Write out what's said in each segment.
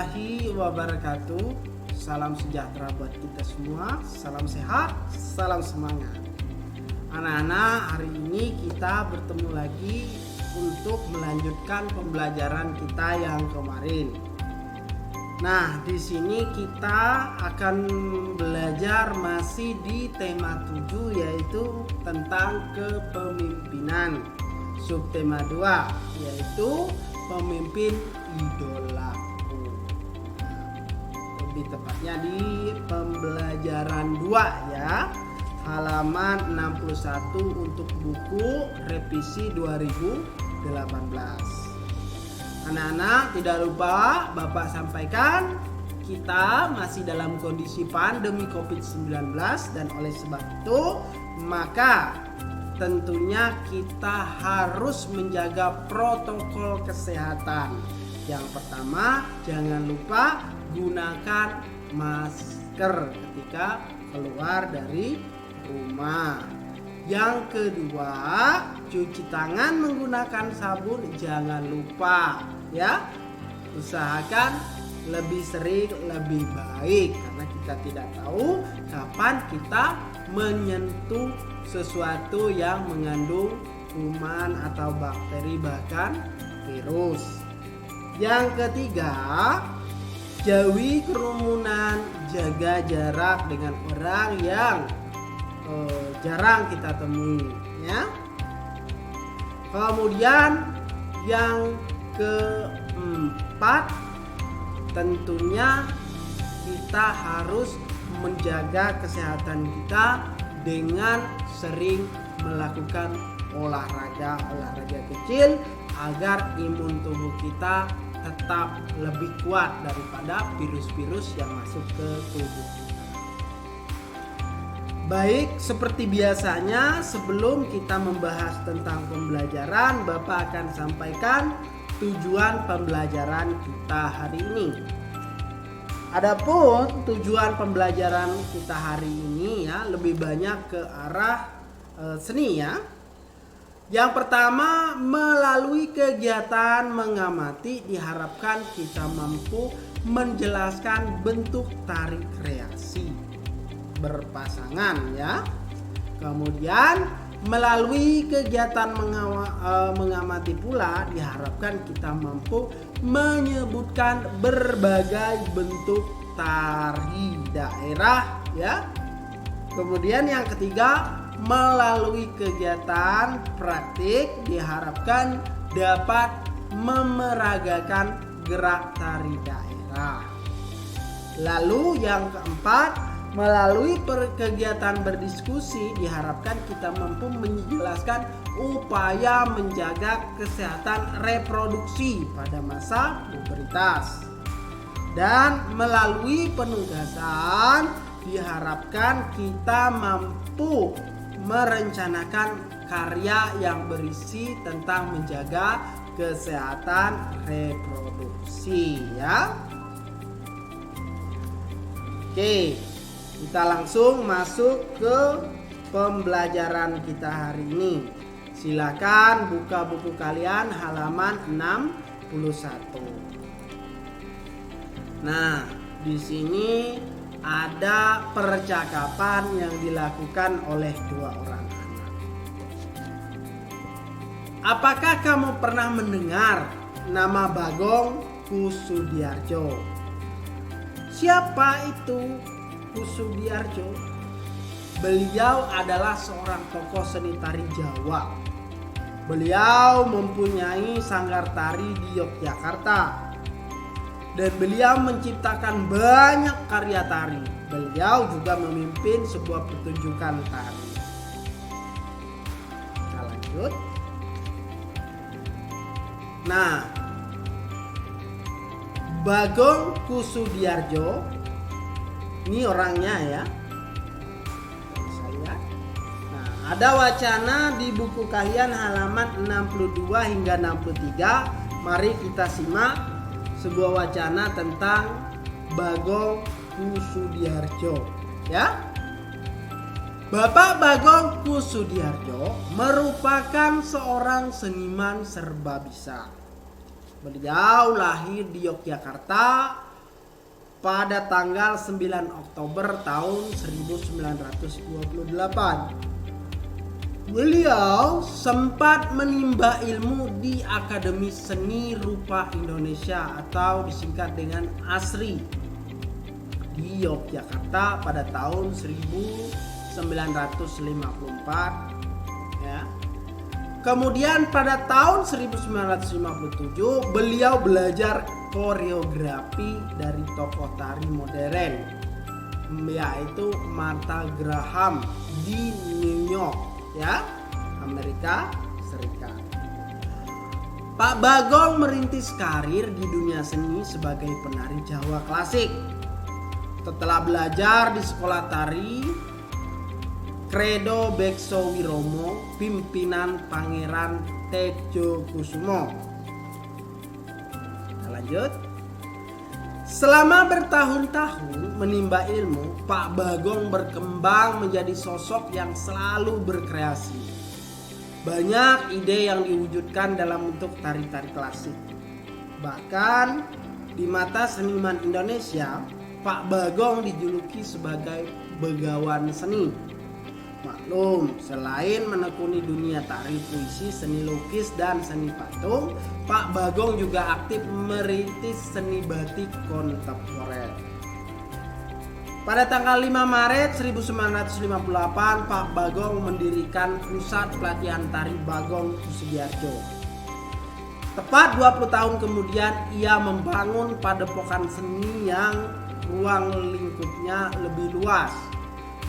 warahmatullahi wabarakatuh. Salam sejahtera buat kita semua. Salam sehat, salam semangat. Anak-anak, hari ini kita bertemu lagi untuk melanjutkan pembelajaran kita yang kemarin. Nah, di sini kita akan belajar masih di tema 7, yaitu tentang kepemimpinan. Subtema 2 yaitu pemimpin idolaku. Lebih tepatnya di pembelajaran 2 ya. Halaman 61 untuk buku revisi 2018. Anak-anak, tidak lupa Bapak sampaikan, kita masih dalam kondisi pandemi COVID-19 dan oleh sebab itu maka tentunya kita harus menjaga protokol kesehatan. Yang pertama, jangan lupa gunakan masker ketika keluar dari rumah. Yang kedua, cuci tangan menggunakan sabun, jangan lupa ya. Usahakan lebih sering lebih baik, karena kita tidak tahu kapan kita menyentuh sesuatu yang mengandung kuman atau bakteri bahkan virus. Yang ketiga, jauhi kerumunan, jaga jarak dengan orang yang jarang kita temui ya. Kemudian yang keempat, tentunya kita harus menjaga kesehatan kita dengan sering melakukan olahraga kecil agar imun tubuh kita tetap lebih kuat daripada virus-virus yang masuk ke tubuh kita. Baik, seperti biasanya sebelum kita membahas tentang pembelajaran, Bapak akan sampaikan tujuan pembelajaran kita hari ini. Adapun tujuan pembelajaran kita hari ini ya lebih banyak ke arah seni ya. Yang pertama, melalui kegiatan mengamati diharapkan kita mampu menjelaskan bentuk tari kreasi berpasangan ya. Kemudian melalui kegiatan mengamati pula diharapkan kita mampu menyebutkan berbagai bentuk tari daerah ya. Kemudian yang ketiga, melalui kegiatan praktik diharapkan dapat memeragakan gerak tari daerah. Lalu yang keempat, melalui kegiatan berdiskusi diharapkan kita mampu menjelaskan upaya menjaga kesehatan reproduksi pada masa pubertas. Dan melalui penugasan diharapkan kita mampu merencanakan karya yang berisi tentang menjaga kesehatan reproduksi ya. Oke, kita langsung masuk ke pembelajaran kita hari ini. Silakan buka buku kalian halaman 61. Nah, di sini ada percakapan yang dilakukan oleh dua orang anak. Apakah kamu pernah mendengar nama Bagong Kussudiardja? Siapa itu Kussudiardja? Beliau adalah seorang tokoh seni tari Jawa. Beliau mempunyai sanggar tari di Yogyakarta. Dan beliau menciptakan banyak karya tari. Beliau juga memimpin sebuah pertunjukan tari. Kita lanjut. Nah, Bagong Kussudiardja ini orangnya ya. Nah, ada wacana di buku kalian halaman 62 hingga 63. Mari kita simak sebuah wacana tentang Bagong Kussudiardja ya. Bapak Bagong Kussudiardja merupakan seorang seniman serba bisa. Beliau lahir di Yogyakarta pada tanggal 9 Oktober tahun 1928. Beliau sempat menimba ilmu di Akademi Seni Rupa Indonesia atau disingkat dengan ASRI di Yogyakarta pada tahun 1954 ya. Kemudian pada tahun 1957 beliau belajar koreografi dari tokoh tari modern yaitu Martha Graham di New York ya, Amerika Serikat. Pak Bagong merintis karir di dunia seni sebagai penari Jawa klasik. Setelah belajar di sekolah tari Credo Bekso Wiromo, pimpinan Pangeran Tejokusumo. Kita lanjut. Selama bertahun-tahun menimba ilmu, Pak Bagong berkembang menjadi sosok yang selalu berkreasi. Banyak ide yang diwujudkan dalam bentuk tari-tari klasik. Bahkan di mata seniman Indonesia, Pak Bagong dijuluki sebagai begawan seni. Maklum, selain menekuni dunia tari, puisi, seni lukis, dan seni patung, Pak Bagong juga aktif merintis seni batik kontemporer. Pada tanggal 5 Maret 1958, Pak Bagong mendirikan Pusat Pelatihan Tari Bagong Kussudiarjo. Tepat 20 tahun kemudian, ia membangun padepokan seni yang ruang lingkupnya lebih luas,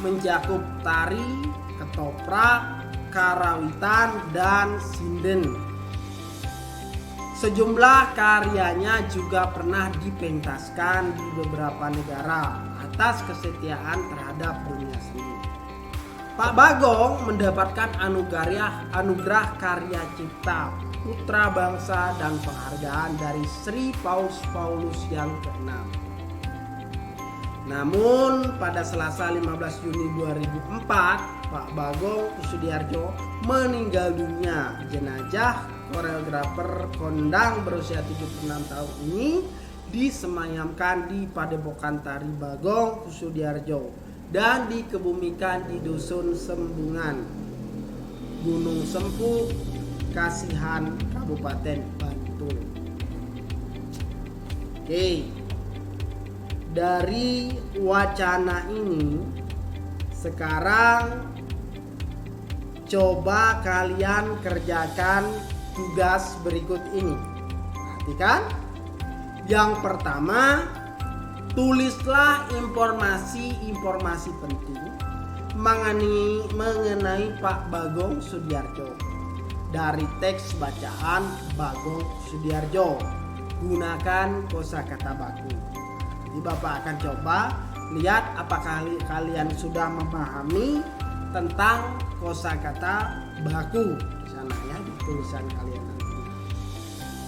mencakup tari, ketoprak, karawitan, dan sinden. Sejumlah karyanya juga pernah dipentaskan di beberapa negara atas kesetiaan terhadap dunia seni. Pak Bagong mendapatkan anugerah karya cipta Putra Bangsa dan penghargaan dari Sri Paus Paulus yang ke-6. Namun pada Selasa 15 Juni 2004, Pak Bagong Kussudiarjo meninggal dunia. Jenazah koreografer kondang berusia 76 tahun ini disemayamkan di Padepokan Tari Bagong Kussudiarjo dan dikebumikan di Dusun Sembungan, Gunung Sempu, Kasihan, Kabupaten Bantul. Oke. Dari wacana ini, sekarang coba kalian kerjakan tugas berikut ini. Perhatikan. Yang pertama, tulislah informasi-informasi penting mengenai Pak Bagong Kussudiarjo dari teks bacaan Bagong Kussudiarjo. Gunakan kosakata baku. Jadi Bapak akan coba lihat apakah kalian sudah memahami tentang kosakata baku di sana ya, di tulisan kalian nanti.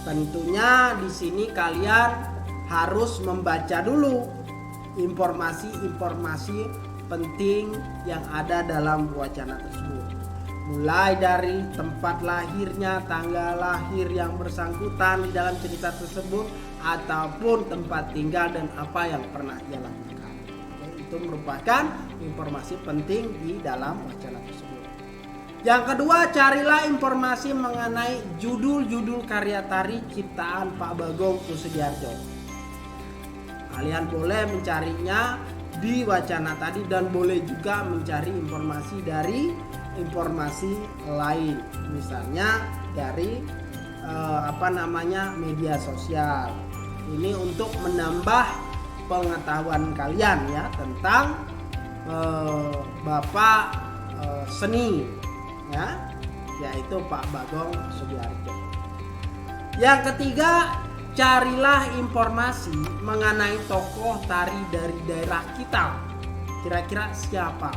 Tentunya di sini kalian harus membaca dulu informasi-informasi penting yang ada dalam wacana tersebut. Mulai dari tempat lahirnya, tanggal lahir yang bersangkutan di dalam cerita tersebut, ataupun tempat tinggal dan apa yang pernah ia lakukan. Itu merupakan informasi penting di dalam wacana tersebut. Yang kedua, carilah informasi mengenai judul-judul karya tari ciptaan Pak Bagong Kussudiarjo. Kalian boleh mencarinya di wacana tadi dan boleh juga mencari informasi dari informasi lain, misalnya dari media sosial. Ini untuk menambah pengetahuan kalian ya tentang Bapak seni ya, yaitu Pak Bagong Kussudiarjo. Yang ketiga, carilah informasi mengenai tokoh tari dari daerah kita. Kira-kira siapa?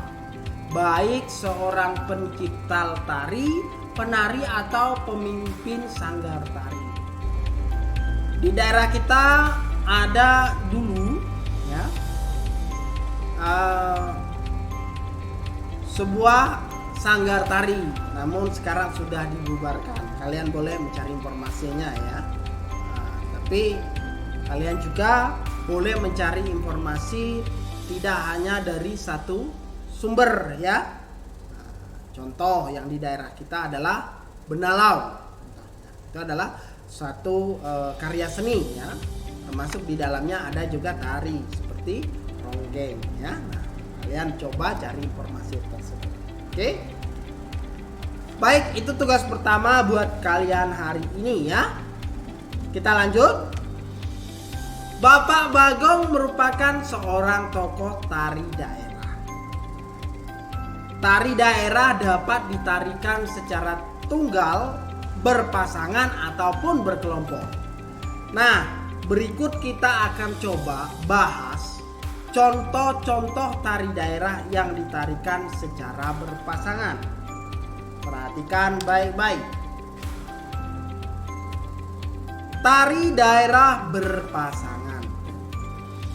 Baik seorang pencipta tari, penari, atau pemimpin sanggar tari. Di daerah kita ada dulu ya sebuah sanggar tari, namun sekarang sudah dibubarkan. Kalian boleh mencari informasinya ya. Tapi kalian juga boleh mencari informasi tidak hanya dari satu sumber ya. Contoh yang di daerah kita adalah Benalau. Itu adalah suatu karya seni ya. Termasuk di dalamnya ada juga tari seperti ronggeng ya. Nah, kalian coba cari informasi tersebut. Oke? Baik, itu tugas pertama buat kalian hari ini ya. Kita lanjut. Bapak Bagong merupakan seorang tokoh tari daerah. Tari daerah dapat ditarikan secara tunggal, berpasangan ataupun berkelompok. Nah, berikut kita akan coba bahas contoh-contoh tari daerah yang ditarikan secara berpasangan. Perhatikan baik-baik. Tari daerah berpasangan.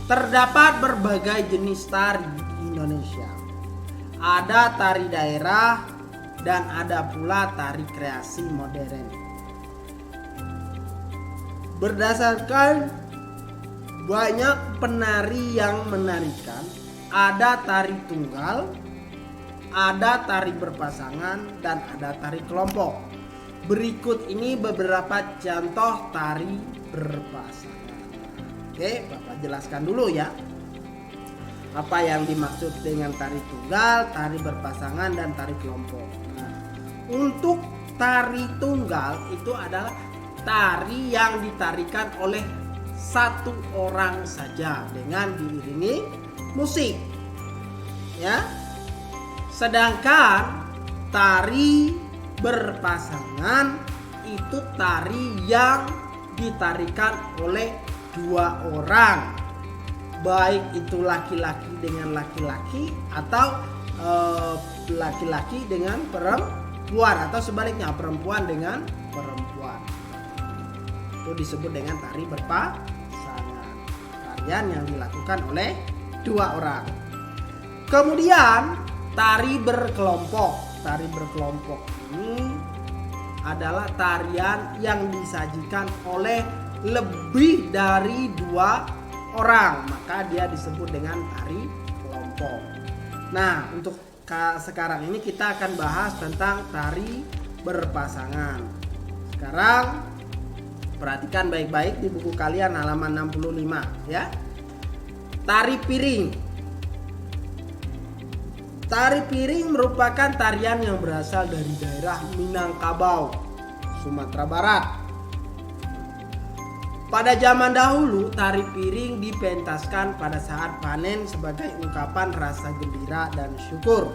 Terdapat berbagai jenis tari di Indonesia. Ada tari daerah dan ada pula tari kreasi modern. Berdasarkan banyak penari yang menarikan, ada tari tunggal, ada tari berpasangan, dan ada tari kelompok. Berikut ini beberapa contoh tari berpasangan. Oke, Bapak jelaskan dulu ya. Apa yang dimaksud dengan tari tunggal, tari berpasangan, dan tari kelompok. Nah, untuk tari tunggal itu adalah tari yang ditarikan oleh satu orang saja dengan diiringi musik. Ya. Sedangkan tari berpasangan itu tari yang ditarikan oleh dua orang. Baik itu laki-laki dengan laki-laki atau laki-laki dengan perempuan atau sebaliknya perempuan dengan perempuan. Itu disebut dengan tari berpasangan. Tarian yang dilakukan oleh dua orang. Kemudian tari berkelompok. Tari berkelompok ini adalah tarian yang disajikan oleh lebih dari dua orang, maka dia disebut dengan tari kelompok. Nah, untuk sekarang ini kita akan bahas tentang tari berpasangan. Sekarang perhatikan baik-baik di buku kalian halaman 65 ya. Tari piring. Tari piring merupakan tarian yang berasal dari daerah Minangkabau, Sumatera Barat. Pada zaman dahulu, tari piring dipentaskan pada saat panen sebagai ungkapan rasa gembira dan syukur.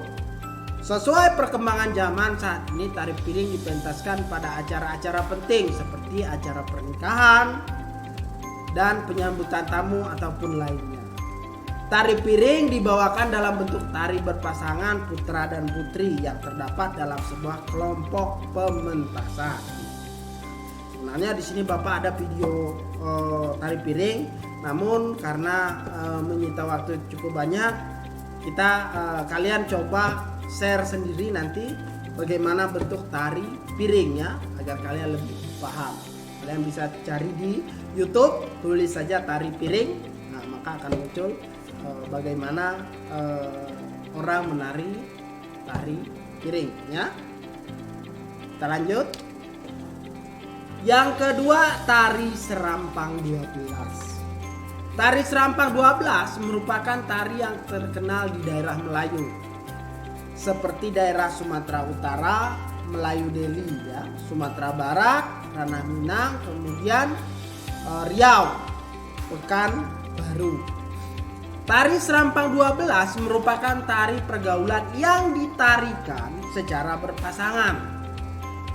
Sesuai perkembangan zaman saat ini, tari piring dipentaskan pada acara-acara penting seperti acara pernikahan dan penyambutan tamu ataupun lainnya. Tari piring dibawakan dalam bentuk tari berpasangan putra dan putri yang terdapat dalam sebuah kelompok pementasan. Sebenarnya di sini Bapak ada video tari piring, namun karena menyita waktu cukup banyak, kalian coba share sendiri nanti bagaimana bentuk tari piring ya, agar kalian lebih paham. Kalian bisa cari di YouTube, tulis saja tari piring, nah maka akan muncul bagaimana orang menari tari piring ya. Kita lanjut. Yang kedua, tari serampang 12. Tari serampang 12 merupakan tari yang terkenal di daerah Melayu. Seperti daerah Sumatera Utara, Melayu Deli ya, Sumatera Barat, Ranah Minang, kemudian Riau, Pekanbaru. Tari serampang 12 merupakan tari pergaulan yang ditarikan secara berpasangan,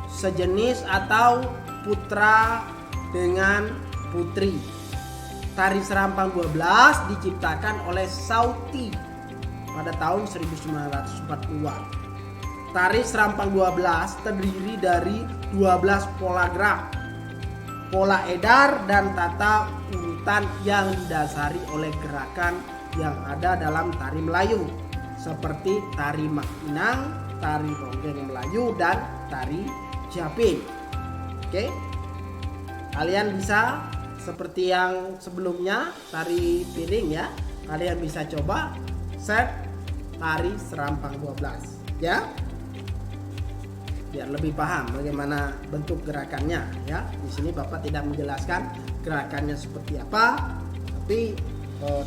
sejenis atau putra dengan putri. Tari serampang 12 diciptakan oleh Sauti pada tahun 1940-an. Tari serampang 12 terdiri dari 12 pola gerak, pola edar dan tata urutan yang didasari oleh gerakan yang ada dalam tari Melayu seperti tari Mak Inang, tari ronggeng Melayu, dan tari Japin. Oke, kalian bisa seperti yang sebelumnya tari piring ya, kalian bisa coba set tari serampang 12 ya, biar lebih paham bagaimana bentuk gerakannya ya. Di sini Bapak tidak menjelaskan gerakannya seperti apa, tapi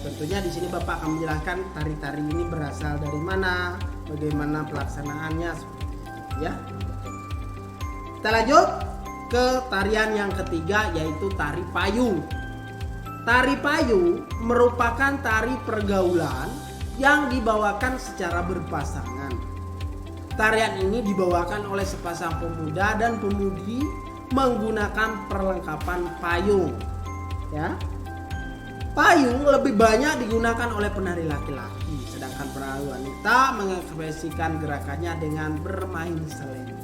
tentunya di sini Bapak akan menjelaskan tari-tari ini berasal dari mana, bagaimana pelaksanaannya seperti itu ya. Kita lanjut ke tarian yang ketiga, yaitu tari payung. Tari payung merupakan tari pergaulan yang dibawakan secara berpasangan. Tarian ini dibawakan oleh sepasang pemuda dan pemudi menggunakan perlengkapan payung. Ya. Payung lebih banyak digunakan oleh penari laki-laki, sedangkan penari wanita mengekspresikan gerakannya dengan bermain selendang.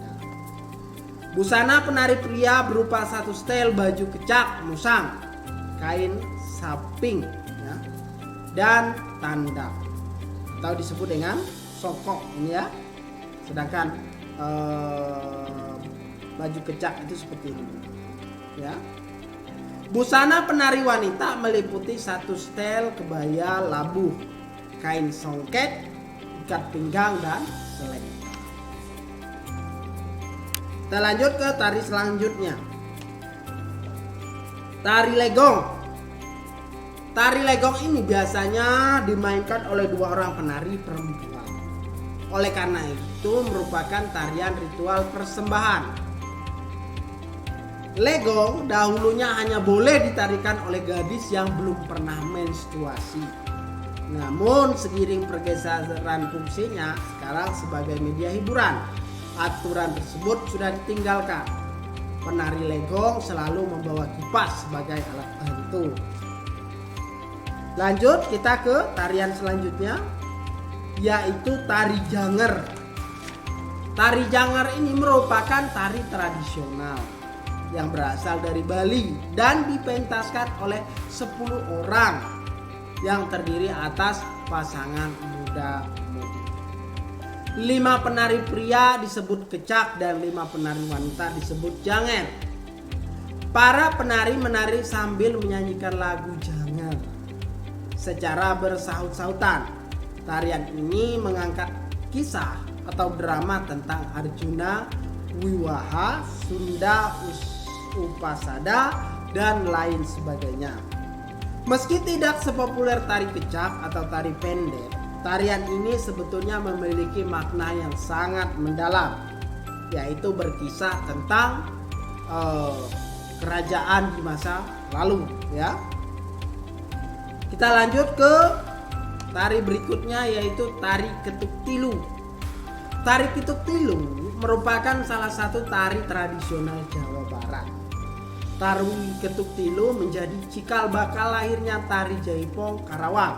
Busana penari pria berupa satu setel baju kecak musang, kain saping ya, dan tanda atau disebut dengan sokok ini ya. Sedangkan baju kecak itu seperti ini ya. Busana penari wanita meliputi satu setel kebaya labuh, kain songket, ikat pinggang, dan selendang. Kita lanjut ke tari selanjutnya, tari legong. Tari legong ini biasanya dimainkan oleh dua orang penari perempuan. Oleh karena itu merupakan tarian ritual persembahan. Legong dahulunya hanya boleh ditarikan oleh gadis yang belum pernah menstruasi. Namun seiring pergeseran fungsinya sekarang sebagai media hiburan, aturan tersebut sudah ditinggalkan. Penari legong selalu membawa kipas sebagai alat bantu. Lanjut kita ke tarian selanjutnya, yaitu tari janger. Tari janger ini merupakan tari tradisional yang berasal dari Bali dan dipentaskan oleh 10 orang yang terdiri atas pasangan muda-mudi. 5 penari pria disebut kecak dan 5 penari wanita disebut janger. Para penari menari sambil menyanyikan lagu janger secara bersaut-sautan. Tarian ini mengangkat kisah atau drama tentang Arjuna, Wiwaha, Sunda, Upasada, dan lain sebagainya. Meski tidak sepopuler tari kecak atau tari pendek, tarian ini sebetulnya memiliki makna yang sangat mendalam, yaitu berkisah tentang kerajaan di masa lalu ya. Kita lanjut ke tari berikutnya, yaitu tari ketuk tilu. Tari ketuk tilu merupakan salah satu tari tradisional Jawa Barat. Tari ketuk tilu menjadi cikal bakal lahirnya tari Jaipong Karawang.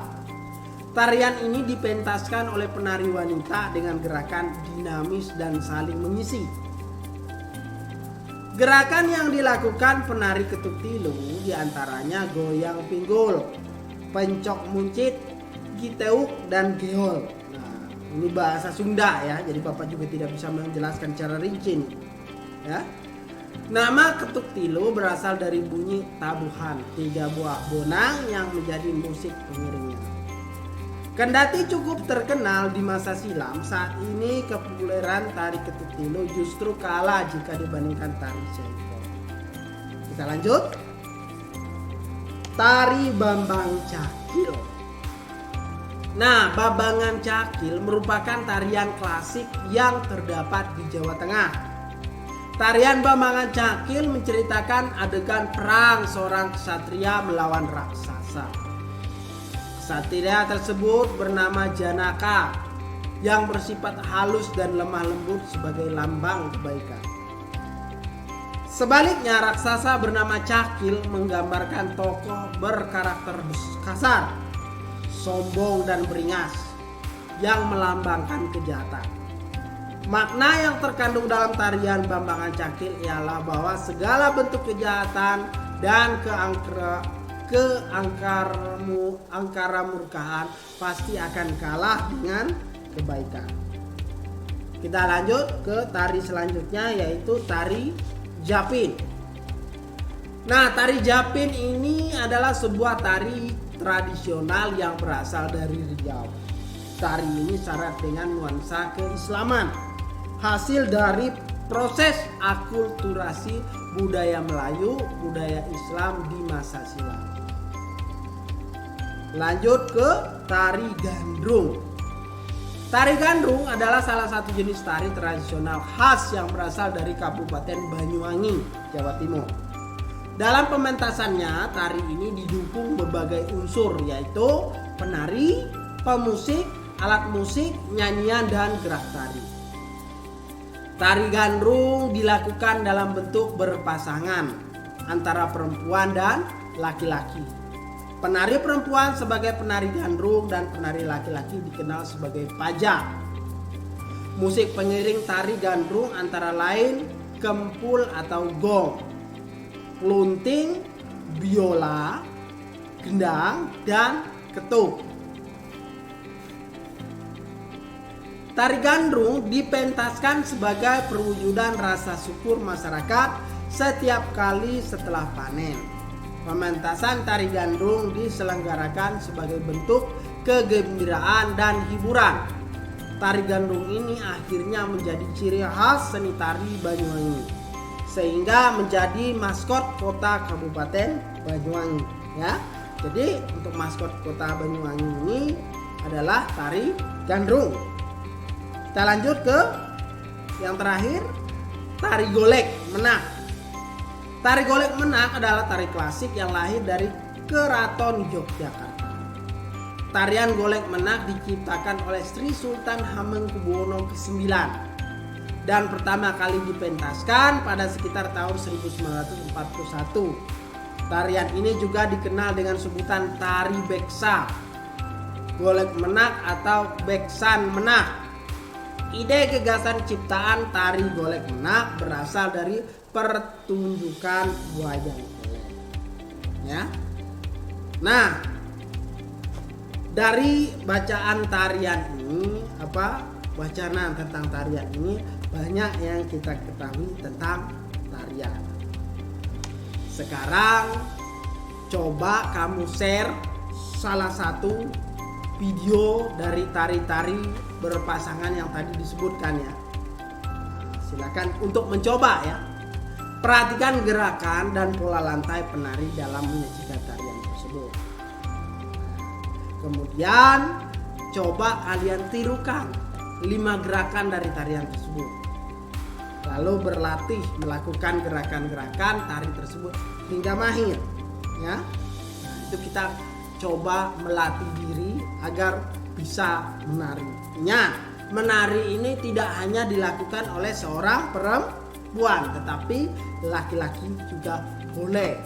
Tarian ini dipentaskan oleh penari wanita dengan gerakan dinamis dan saling mengisi. Gerakan yang dilakukan penari ketuk tilu diantaranya goyang pinggul, pencok muncit, giteuk, dan geol. Nah, ini bahasa Sunda ya, jadi Bapak juga tidak bisa menjelaskan secara rinci nih, ya. Nama ketuk tilu berasal dari bunyi tabuhan 3 buah bonang yang menjadi musik pengiringnya. Kendati cukup terkenal di masa silam, saat ini kepopuleran tari ketuk tilu justru kalah jika dibandingkan tari jaipong. Kita lanjut. Tari Bambang Cakil. Nah, Bambangan Cakil merupakan tarian klasik yang terdapat di Jawa Tengah. Tarian Bambangan Cakil menceritakan adegan perang seorang ksatria melawan raksasa. Ksatria tersebut bernama Janaka yang bersifat halus dan lemah lembut sebagai lambang kebaikan. Sebaliknya raksasa bernama Cakil menggambarkan tokoh berkarakter kasar, sombong dan beringas yang melambangkan kejahatan. Makna yang terkandung dalam tarian Bambangan Cakil ialah bahwa segala bentuk kejahatan dan keangkara murkaan pasti akan kalah dengan kebaikan. Kita lanjut ke tari selanjutnya, yaitu tari Japin. Nah, tari Japin ini adalah sebuah tari tradisional yang berasal dari Riau. Tari ini syarat dengan nuansa keislaman, hasil dari proses akulturasi budaya Melayu, budaya Islam di masa silam. Lanjut ke tari gandrung. Tari gandrung adalah salah satu jenis tari tradisional khas yang berasal dari Kabupaten Banyuwangi, Jawa Timur. Dalam pementasannya, tari ini didukung berbagai unsur, yaitu penari, pemusik, alat musik, nyanyian, dan gerak tari. Tari gandrung dilakukan dalam bentuk berpasangan antara perempuan dan laki-laki. Penari perempuan sebagai penari gandrung dan penari laki-laki dikenal sebagai pajak. Musik pengiring tari gandrung antara lain kempul atau gong, klunting, biola, gendang, dan ketuk. Tari gandrung dipentaskan sebagai perwujudan rasa syukur masyarakat setiap kali setelah panen. Pementasan tari gandrung diselenggarakan sebagai bentuk kegembiraan dan hiburan. Tari gandrung ini akhirnya menjadi ciri khas seni tari Banyuwangi, sehingga menjadi maskot kota Kabupaten Banyuwangi. Ya, jadi untuk maskot kota Banyuwangi ini adalah tari gandrung. Kita lanjut ke yang terakhir, tari golek menak. Tari golek menak adalah tari klasik yang lahir dari Keraton Yogyakarta. Tarian golek menak diciptakan oleh Sri Sultan Hamengkubuwono ke-9 dan pertama kali dipentaskan pada sekitar tahun 1941. Tarian ini juga dikenal dengan sebutan tari beksa, golek menak atau beksan menak. Ide gagasan ciptaan tari golek menak berasal dari pertunjukan wayang golek. Ya. Nah, dari bacaan tarian ini, wacana tentang tarian ini banyak yang kita ketahui tentang tarian. Sekarang coba kamu share salah satu video dari tari-tari berpasangan yang tadi disebutkan ya. Silakan untuk mencoba ya. Perhatikan gerakan dan pola lantai penari dalam menyajikan tarian tersebut. Kemudian coba kalian tirukan 5 gerakan dari tarian tersebut. Lalu berlatih melakukan gerakan-gerakan tari tersebut hingga mahir ya. Nah, itu kita coba melatih diri agar bisa menarinya. Menari ini tidak hanya dilakukan oleh seorang perempuan, tetapi laki-laki juga boleh.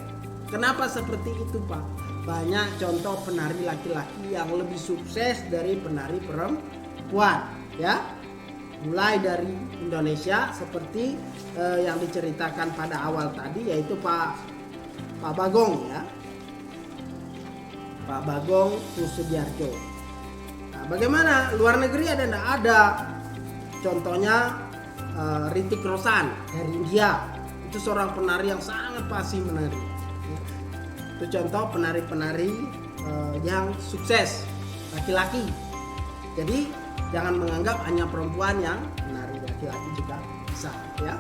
Kenapa seperti itu, Pak? Banyak contoh penari laki-laki yang lebih sukses dari penari perempuan, ya. Mulai dari Indonesia seperti yang diceritakan pada awal tadi, yaitu Pak Bagong ya. Pak Bagong Kussudiarjo. Nah, bagaimana luar negeri ada enggak? Ada. Contohnya Hrithik Roshan dari India. Itu seorang penari yang sangat fasih menari. Itu contoh penari-penari yang sukses laki-laki. Jadi jangan menganggap hanya perempuan yang menari, laki-laki juga bisa ya.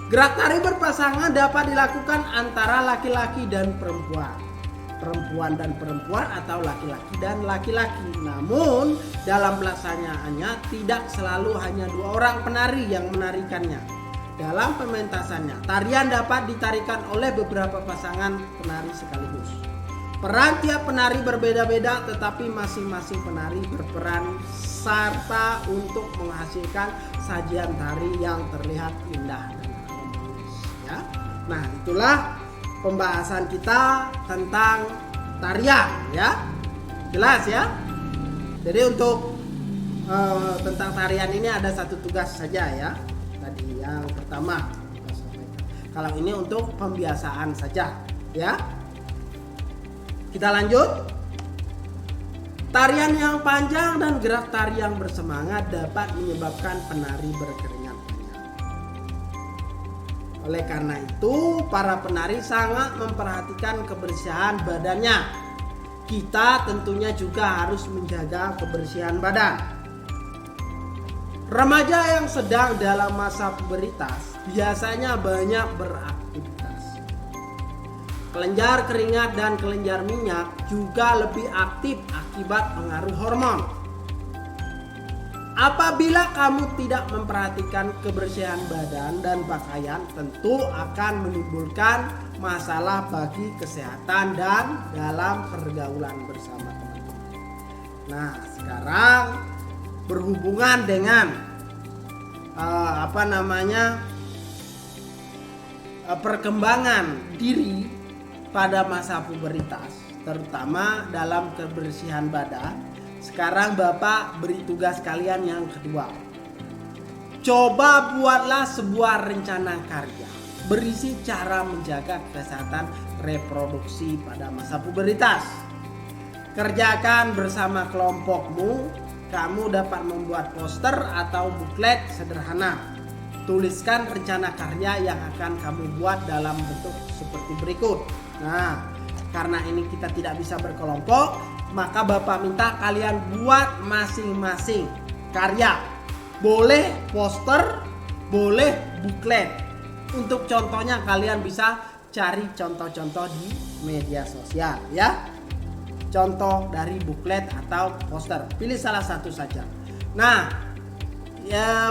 Gerak tari berpasangan dapat dilakukan antara laki-laki dan perempuan, perempuan dan perempuan, atau laki-laki dan laki-laki. Namun dalam pelaksanaannya tidak selalu hanya 2 orang penari yang menarikannya. Dalam pementasannya, tarian dapat ditarikan oleh beberapa pasangan penari sekaligus. Peran tiap penari berbeda-beda, tetapi masing-masing penari berperan serta untuk menghasilkan sajian tari yang terlihat indah dan harmonis ya. Nah, itulah pembahasan kita tentang tarian ya. Jelas ya. Jadi untuk tentang tarian ini ada satu tugas saja ya. Tadi yang pertama kita sampaikan. Kalau ini untuk pembiasaan saja ya. Kita lanjut. Tarian yang panjang dan gerak tari yang bersemangat dapat menyebabkan penari berkeringat banyak. Oleh karena itu, para penari sangat memperhatikan kebersihan badannya. Kita tentunya juga harus menjaga kebersihan badan. Remaja yang sedang dalam masa pubertas biasanya banyak beraktivitas. Kelenjar keringat dan kelenjar minyak juga lebih aktif akibat pengaruh hormon. Apabila kamu tidak memperhatikan kebersihan badan dan pakaian, tentu akan menimbulkan masalah bagi kesehatan dan dalam pergaulan bersama teman-teman. Nah, sekarang berhubungan dengan perkembangan diri pada masa pubertas, terutama dalam kebersihan badan. Sekarang Bapak beri tugas kalian yang kedua. Coba buatlah sebuah rencana karya berisi cara menjaga kesehatan reproduksi pada masa pubertas. Kerjakan bersama kelompokmu. Kamu dapat membuat poster atau buklet sederhana. Tuliskan rencana karya yang akan kamu buat dalam bentuk seperti berikut. Nah, karena ini kita tidak bisa berkelompok, maka Bapak minta kalian buat masing-masing karya. Boleh poster, boleh buklet. Untuk contohnya kalian bisa cari contoh-contoh di media sosial ya. Contoh dari buklet atau poster. Pilih salah satu saja. Nah,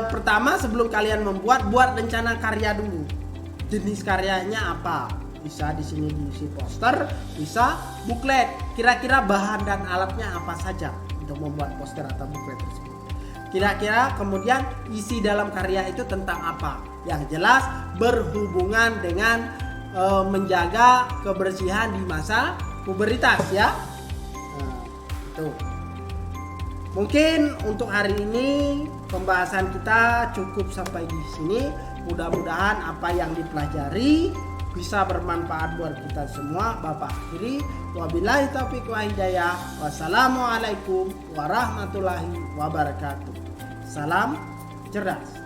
pertama sebelum kalian membuat, buat rencana karya dulu. Jenis karyanya apa? Bisa di sini diisi poster, bisa buklet. Kira-kira bahan dan alatnya apa saja untuk membuat poster atau buklet tersebut. Kira-kira kemudian isi dalam karya itu tentang apa? Yang jelas berhubungan dengan menjaga kebersihan di masa pubertas ya. Nah, itu. Mungkin untuk hari ini pembahasan kita cukup sampai di sini. Mudah-mudahan apa yang dipelajari bisa bermanfaat buat kita semua. Bapak akhiri, wabillahi taufiq wa hidayah. Wassalamualaikum warahmatullahi wabarakatuh. Salam cerdas.